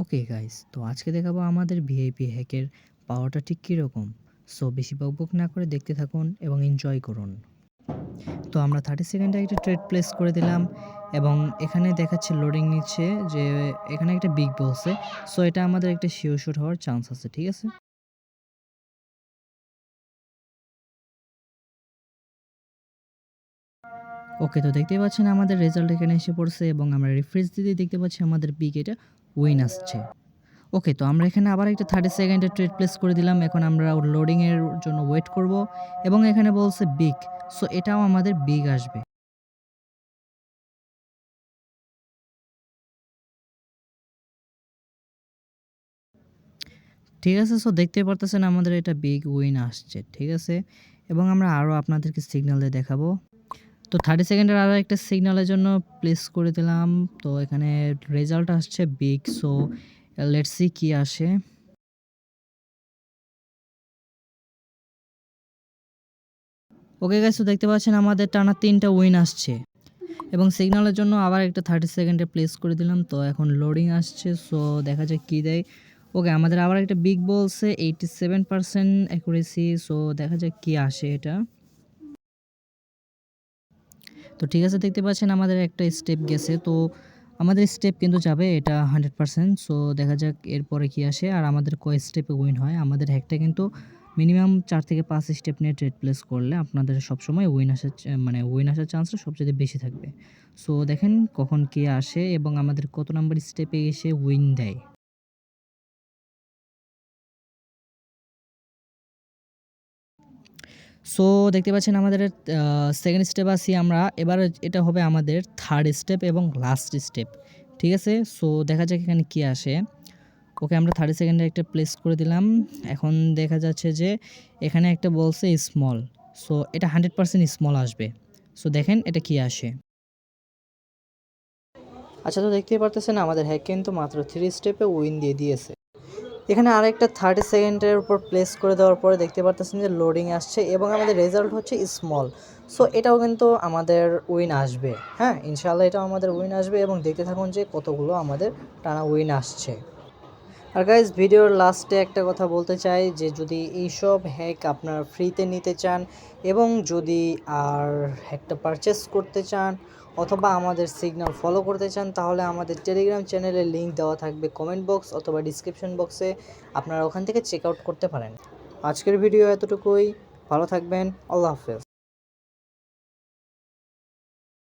Okay guys, তো আজকে দেখাবো আমাদের ভিআইপি হ্যাকের পাওয়ারটা ঠিক কীরকম। সো বেশি বকবক না করে দেখতে থাকুন এবং এনজয় করুন। তো আমরা 30 সেকেন্ডে একটা ট্রেড প্লেস করে দিলাম এবং এখানে দেখাচ্ছে লোডিং নিচ্ছে যে এখানে একটা বিগ বলছে। সো এটা আমাদের একটা শিওর শট হওয়ার চান্স আছে, ঠিক আছে। ওকে, তো দেখতেই পাচ্ছেন আমাদের রেজাল্ট এখানে এসে পড়ছে এবং আমরা রিফ্রেশ দিতে দেখতে পাচ্ছি আমাদের বিগ এটা উইন আসছে। ওকে, তো আমরা এখানে আবার একটা 30 সেকেন্ডের ট্রেড প্লেস করে দিলাম। এখন আমরা লোডিং এর জন্য ওয়েট করব এবং এখানে বলছে বিগ। সো এটাও আমাদের বিগ আসবে। ঠিক আছে, সো দেখতেই পারতেছেন আমাদের এটা বিগ উইন আসছে, ঠিক আছে। এবং আমরা আরও আপনাদেরকে সিগন্যাল দিয়ে দেখাবো। তো 30 সেকেন্ডের আরও একটা সিগন্যালের জন্য প্লেস করে দিলাম। তো এখানে রেজাল্ট আসছে বিগ। সো লেটস সি কি আসে। ওকে গাইস, তো দেখতে পাচ্ছেন আমাদের টানা 3টা উইন আসছে এবং সিগন্যালের জন্য আবার একটা 30 সেকেন্ডে প্লেস করে দিলাম। তো এখন লোডিং আসছে, সো দেখা যাক কী দেয়। ওকে, আমাদের আবার একটা বিগ বলছে 87% অ্যাকুরেসি। সো দেখা যাক কী আসে এটা। তো ঠিক আছে, দেখতে পাচ্ছেন আমাদের একটা স্টেপ গেছে। তো আমাদের স্টেপ কিন্তু যাবে এটা 100%। সো দেখা যাক এরপরে কী আসে আর আমাদের কয় স্টেপে উইন হয়। আমাদের হ্যাকটা কিন্তু মিনিমাম 4 থেকে 5 স্টেপ নিয়ে ট্রেড প্লেস করলে আপনাদের সবসময় উইন আসার চান্সটা সবচেয়ে বেশি থাকবে। সো দেখেন কখন কে আসে এবং আমাদের কত নাম্বার স্টেপে এসে উইন দেয়। সো দেখতে পাচ্ছেন আমাদের সেকেন্ড স্টেপ আছি আমরা। এবার এটা হবে আমাদের থার্ড স্টেপ এবং লাস্ট স্টেপ, ঠিক আছে। সো দেখা যাক এখানে কী আসে। ওকে, আমরা 30 সেকেন্ডে একটা প্লেস করে দিলাম। এখন দেখা যাচ্ছে যে এখানে একটা বলছে স্মল। সো এটা 100% স্মল আসবে। সো দেখেন এটা কী আসে। আচ্ছা, তো দেখতেই পারতেছেন আমাদের হ্যাক কিন্তু মাত্র 3 স্টেপে উইন দিয়ে দিয়েছে। এখানে আরেকটা 30 সেকেন্ডের উপর প্লেস করে দেওয়ার পরে দেখতে পারতেছেন যে লোডিং আসছে এবং আমাদের রেজাল্ট হচ্ছে স্মল। সো এটাও কিন্তু আমাদের উইন আসবে। হ্যাঁ, ইনশাআল্লাহ এটাও আমাদের উইন আসবে এবং দেখতে থাকুন যে কতগুলো আমাদের টানা উইন আসছে। আর গাইজ, ভিডিওর লাস্টে একটা কথা বলতে চাই যে যদি এইসব হ্যাক আপনারা ফ্রিতে নিতে চান এবং যদি আর হ্যাকটা পারচেস করতে চান অথবা আমাদের সিগন্যাল ফলো করতে চান তাহলে আমাদের টেলিগ্রাম চ্যানেলের লিঙ্ক দেওয়া থাকবে কমেন্ট বক্স অথবা ডিসক্রিপশন বক্সে। আপনারা ওখান থেকে চেক আউট করতে পারেন। আজকের ভিডিও এতটুকুই। ভালো থাকবেন। আল্লাহ হাফেজ।